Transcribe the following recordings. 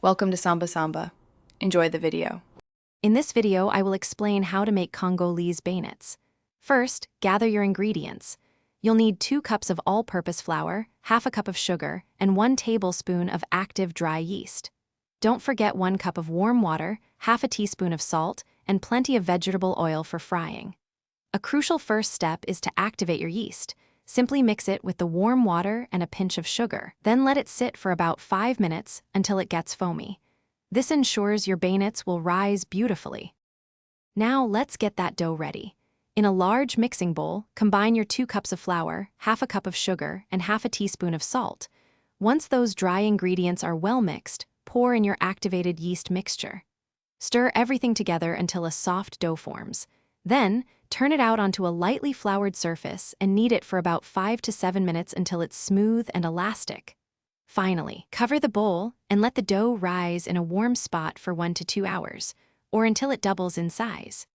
Welcome to Samba Samba. Enjoy the video. In this video, I will explain how to make Congolese Beignets. First, gather your ingredients. You'll need 2 cups of all-purpose flour, half a cup of sugar, and 1 tablespoon of active dry yeast. Don't forget 1 cup of warm water, half a teaspoon of salt, and plenty of vegetable oil for frying. A crucial first step is to activate your yeast. Simply mix it with the warm water and a pinch of sugar, then let it sit for about 5 minutes until it gets foamy. This ensures your beignets will rise beautifully. Now let's get that dough ready. In a large mixing bowl, combine your 2 cups of flour, half a cup of sugar, and half a teaspoon of salt. Once those dry ingredients are well mixed, pour in your activated yeast mixture. Stir everything together until a soft dough forms. Then, turn it out onto a lightly floured surface and knead it for about 5 to 7 minutes until it's smooth and elastic. Finally, cover the bowl and let the dough rise in a warm spot for 1 to 2 hours, or until it doubles in size.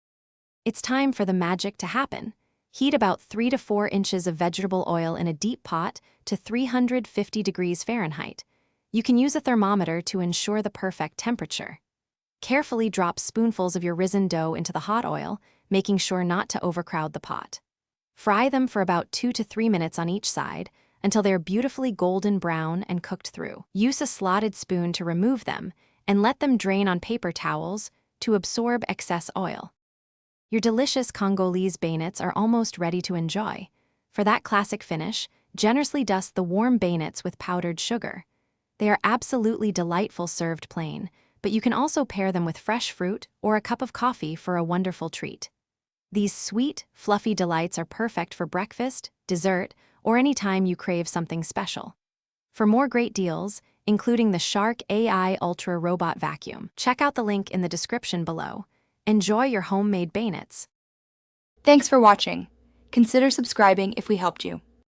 It's time for the magic to happen. Heat about 3 to 4 inches of vegetable oil in a deep pot to 350 degrees Fahrenheit. You can use a thermometer to ensure the perfect temperature. Carefully drop spoonfuls of your risen dough into the hot oil, making sure not to overcrowd the pot. Fry them for about 2 to 3 minutes on each side until they're beautifully golden brown and cooked through. Use a slotted spoon to remove them and let them drain on paper towels to absorb excess oil. Your delicious Congolese beignets are almost ready to enjoy. For that classic finish, generously dust the warm beignets with powdered sugar. They are absolutely delightful served plain, but you can also pair them with fresh fruit or a cup of coffee for a wonderful treat. These sweet, fluffy delights are perfect for breakfast, dessert, or any time you crave something special. For more great deals, including the Shark AI Ultra Robot Vacuum, check out the link in the description below. Enjoy your homemade beignets. Thanks for watching. Consider subscribing if we helped you.